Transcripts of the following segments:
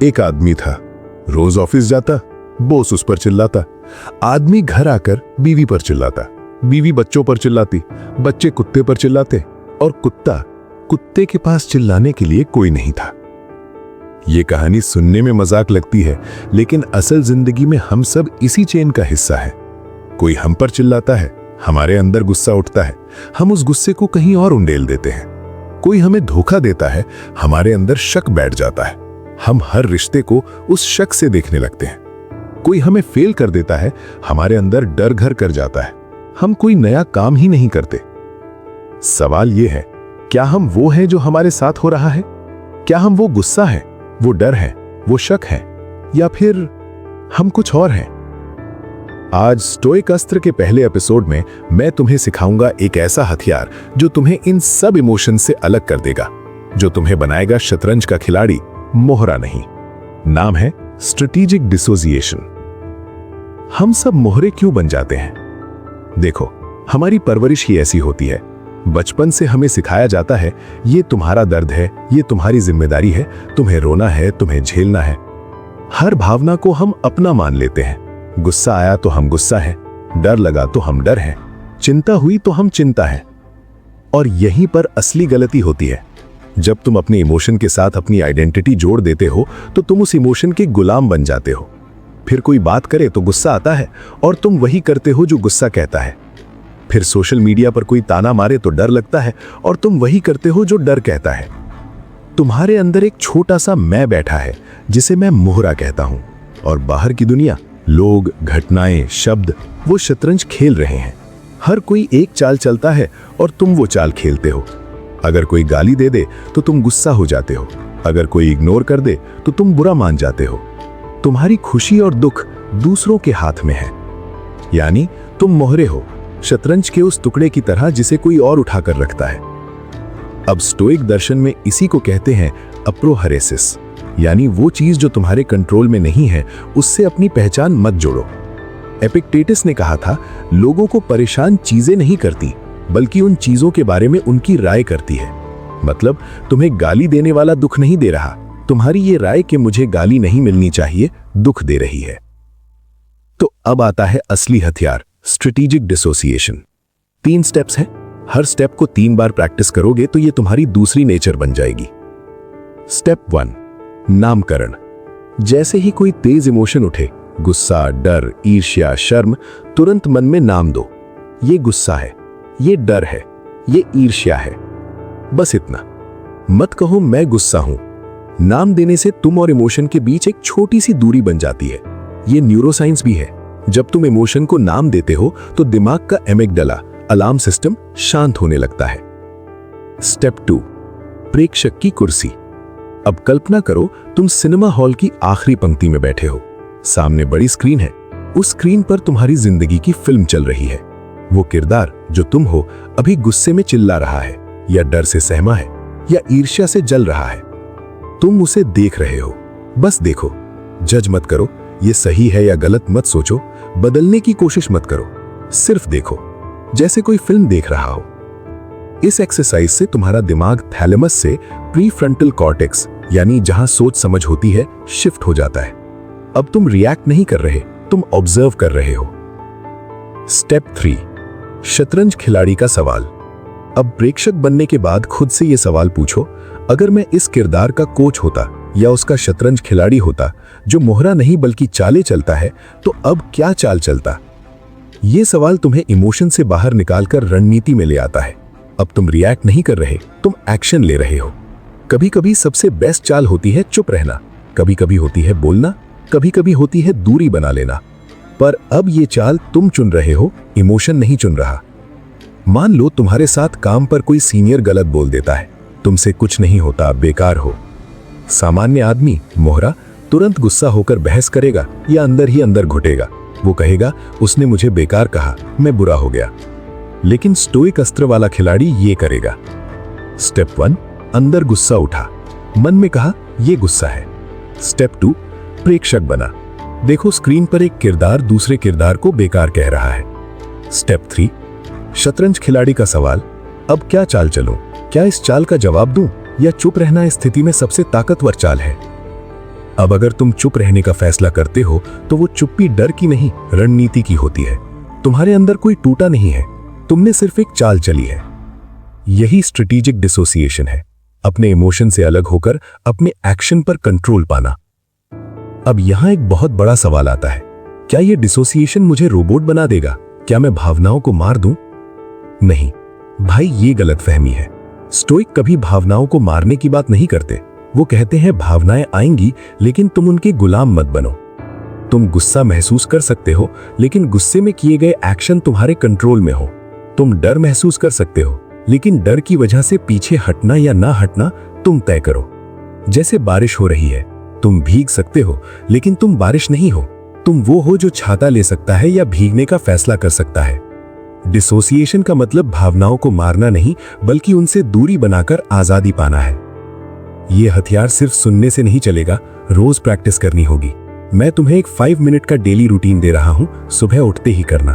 एक आदमी था, रोज ऑफिस जाता, बॉस उस पर चिल्लाता, आदमी घर आकर बीवी पर चिल्लाता, बीवी बच्चों पर चिल्लाती, बच्चे कुत्ते पर चिल्लाते और कुत्ते के पास चिल्लाने के लिए कोई नहीं था। ये कहानी सुनने में मजाक लगती है, लेकिन असल जिंदगी में हम सब इसी चेन का हिस्सा है। कोई हम पर चिल्लाता है, हमारे अंदर गुस्सा उठता है, हम उस गुस्से को कहीं और उंडेल देते हैं। कोई हमें धोखा देता है, हमारे अंदर शक बैठ जाता है, हम हर रिश्ते को उस शक से देखने लगते हैं। कोई हमें फेल कर देता है, हमारे अंदर डर घर कर जाता है, हम कोई नया काम ही नहीं करते। सवाल यह है, क्या हम वो हैं जो हमारे साथ हो रहा है? क्या हम वो गुस्सा है, वो डर है, वो शक है, या फिर हम कुछ और हैं? आज स्टोइक अस्त्र के पहले एपिसोड में मैं तुम्हें सिखाऊंगा एक ऐसा हथियार जो तुम्हें इन सब इमोशन से अलग कर देगा, जो तुम्हें बनाएगा शतरंज का खिलाड़ी, मोहरा नहीं। नाम है स्ट्रेटेजिक डिसोसिएशन। हम सब मोहरे क्यों बन जाते हैं? देखो, हमारी परवरिश ही ऐसी होती है। बचपन से हमें सिखाया जाता है, ये तुम्हारा दर्द है, ये तुम्हारी जिम्मेदारी है, तुम्हें रोना है, तुम्हें झेलना है। हर भावना को हम अपना मान लेते हैं। गुस्सा आया तो हम गुस्सा है, डर लगा तो हम डर हैं, चिंता हुई तो हम चिंता है। और यहीं पर असली गलती होती है। जब तुम अपने इमोशन के साथ अपनी आइडेंटिटी जोड़ देते हो तो तुम उस इमोशन के गुलाम बन जाते हो। फिर कोई बात करे तो गुस्सा आता है और तुम वही करते हो जो गुस्सा कहता है। फिर सोशल मीडिया पर कोई ताना मारे तो डर लगता है और तुम वही करते हो जो डर कहता है। तुम्हारे अंदर एक छोटा सा मैं बैठा है जिसे मैं मोहरा कहता हूं, और बाहर की दुनिया, लोग, घटनाएं, शब्द, वो शतरंज खेल रहे हैं। हर कोई एक चाल चलता है और तुम वो चाल खेलते हो। अगर कोई गाली दे दे तो तुम गुस्सा हो जाते हो, अगर कोई इग्नोर कर दे तो तुम बुरा मान जाते हो। तुम्हारी खुशी और दुख दूसरों के हाथ में है, यानी तुम मोहरे हो, शतरंज के उस टुकड़े की तरह जिसे कोई और उठाकर रखता है। अब स्टोइक दर्शन में इसी को कहते हैं अप्रोहरेसिस, यानी वो चीज जो तुम्हारे कंट्रोल में नहीं है, उससे अपनी पहचान मत जोड़ो। एपिक्टेटस ने कहा था, लोगों को परेशान चीजें नहीं करती, बल्कि उन चीजों के बारे में उनकी राय करती है। मतलब तुम्हें गाली देने वाला दुख नहीं दे रहा, तुम्हारी ये राय कि मुझे गाली नहीं मिलनी चाहिए दुख दे रही है। तो अब आता है असली हथियार, स्ट्रेटेजिक डिसोसिएशन। 3 स्टेप्स हैं। हर स्टेप को 3 बार प्रैक्टिस करोगे तो ये तुम्हारी दूसरी नेचर बन जाएगी। स्टेप 1, नामकरण। जैसे ही कोई तेज इमोशन उठे, गुस्सा, डर, ईर्ष्या, शर्म, तुरंत मन में नाम दो। ये गुस्सा है, ये डर है, ये ईर्ष्या है। बस इतना। मत कहो मैं गुस्सा हूं। नाम देने से तुम और इमोशन के बीच एक छोटी सी दूरी बन जाती है। ये न्यूरोसाइंस भी है। जब तुम इमोशन को नाम देते हो तो दिमाग का एमिगडाला, अलार्म सिस्टम, शांत होने लगता है। स्टेप 2, प्रेक्षक की कुर्सी। अब कल्पना करो तुम सिनेमा हॉल की आखिरी पंक्ति में बैठे हो। सामने बड़ी स्क्रीन है। उस स्क्रीन पर तुम्हारी जिंदगी की फिल्म चल रही है। वो किरदार जो तुम हो अभी गुस्से में चिल्ला रहा है, या डर से सहमा है, या ईर्ष्या से जल रहा है। तुम उसे देख रहे हो। बस देखो, जज मत करो, ये सही है या गलत मत सोचो, बदलने की कोशिश मत करो, सिर्फ देखो, जैसे कोई फिल्म देख रहा हो। इस एक्सरसाइज से तुम्हारा दिमाग थैलेमस से प्रीफ्रंटल कॉर्टेक्स, यानी जहां सोच समझ होती है, शिफ्ट हो जाता है। अब तुम रिएक्ट नहीं कर रहे, तुम ऑब्जर्व कर रहे हो। स्टेप 3, शतरंज खिलाड़ी का सवाल। अब प्रेक्षक बनने के बाद खुद से यह सवाल पूछो, अगर मैं इस किरदार का कोच होता या उसका शतरंज खिलाड़ी होता जो मोहरा नहीं बल्कि चाले चलता है, तो अब क्या चाल चलता? यह सवाल तुम्हें इमोशन से बाहर निकालकर रणनीति में ले आता है। अब तुम रिएक्ट नहीं कर रहे, तुम एक्शन ले रहे हो। कभी कभी सबसे बेस्ट चाल होती है चुप रहना, कभी कभी होती है बोलना, कभी कभी होती है दूरी बना लेना। पर अब ये चाल तुम चुन रहे हो, इमोशन नहीं चुन रहा। मान लो तुम्हारे साथ काम पर कोई सीनियर गलत बोल देता है, तुमसे कुछ नहीं होता, बेकार हो। सामान्य आदमी, मोहरा, तुरंत गुस्सा होकर बहस करेगा या अंदर ही अंदर घुटेगा। वो कहेगा, उसने मुझे बेकार कहा, मैं बुरा हो गया। लेकिन स्टोइक अस्त्र वाला खिलाड़ी ये करेगा। स्टेप 1, अंदर गुस्सा उठा, मन में कहा यह गुस्सा है। स्टेप 2, प्रेक्षक बना। देखो स्क्रीन पर एक किरदार दूसरे किरदार को बेकार कह रहा है। स्टेप 3, शतरंज खिलाड़ी का सवाल, अब क्या चाल चलूं? क्या इस चाल का जवाब दूं या चुप रहना इस स्थिति में सबसे ताकतवर चाल है? अब अगर तुम चुप रहने का फैसला करते हो तो वो चुप्पी डर की नहीं, रणनीति की होती है। तुम्हारे अंदर कोई टूटा नहीं है, तुमने सिर्फ एक चाल चली है। यही स्ट्रेटेजिक डिसोसिएशन है, अपने इमोशन से अलग होकर अपने एक्शन पर कंट्रोल पाना। अब यहां एक बहुत बड़ा सवाल आता है, क्या यह डिसोसिएशन मुझे रोबोट बना देगा? क्या मैं भावनाओं को मार दूं? नहीं भाई, ये गलतफहमी है। स्टोइक कभी भावनाओं को मारने की बात नहीं करते। वो कहते हैं भावनाएं आएंगी, लेकिन तुम उनके गुलाम मत बनो। तुम गुस्सा महसूस कर सकते हो, लेकिन गुस्से में किए गए एक्शन तुम्हारे कंट्रोल में हो। तुम डर महसूस कर सकते हो, लेकिन डर की वजह से पीछे हटना या ना हटना तुम तय करो। जैसे बारिश हो रही है, तुम भीग सकते हो, लेकिन तुम बारिश नहीं हो। तुम वो हो जो छाता ले सकता है या भीगने का फैसला कर सकता है। डिसोसिएशन का मतलब भावनाओं को मारना नहीं, बल्कि उनसे दूरी बनाकर आजादी पाना है। यह हथियार सिर्फ सुनने से नहीं चलेगा, रोज प्रैक्टिस करनी होगी। मैं तुम्हें एक 5 मिनट का डेली रूटीन दे रहा हूं, सुबह उठते ही करना।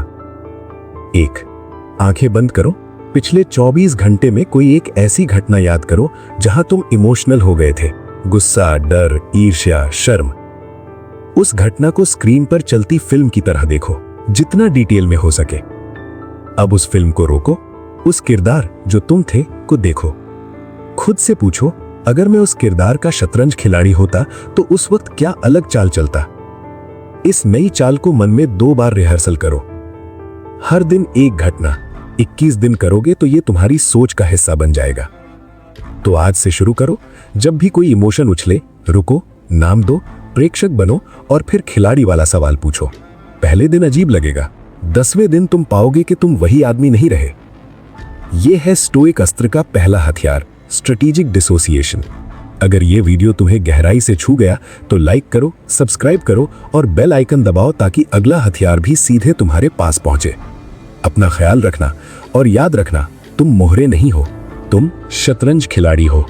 1. आंखें बंद करो। पिछले 24 घंटे में कोई एक ऐसी घटना याद करो जहां तुम इमोशनल हो गए थे। गुस्सा, डर, ईर्ष्या, शर्म। उस घटना को स्क्रीन पर चलती फिल्म की तरह देखो, जितना डिटेल में हो सके। अब उस फिल्म को रोको, उस किरदार जो तुम थे को देखो। खुद से पूछो, अगर मैं उस किरदार का शतरंज खिलाड़ी होता तो उस वक्त क्या अलग चाल चलता? इस नई चाल को मन में 2 बार रिहर्सल करो। हर दिन एक घटना। 21 दिन करोगे तो ये तुम्हारी सोच का हिस्सा बन जाएगा। तो आज से शुरू करो। जब भी कोई इमोशन उछले, रुको, नाम दो, प्रेक्षक बनो और फिर खिलाड़ी वाला सवाल पूछो। पहले दिन अजीब लगेगा, 10वें दिन तुम पाओगे कि तुम वही आदमी नहीं रहे। यह है स्टोइक अस्त्र का पहला हथियार, स्ट्रेटेजिक डिसोसिएशन। अगर यह वीडियो तुम्हें गहराई से छू गया तो लाइक करो, सब्सक्राइब करो और बेल आइकन दबाओ ताकि अगला हथियार भी सीधे तुम्हारे पास पहुंचे। अपना ख्याल रखना और याद रखना, तुम मोहरे नहीं हो, तुम शतरंज खिलाड़ी हो।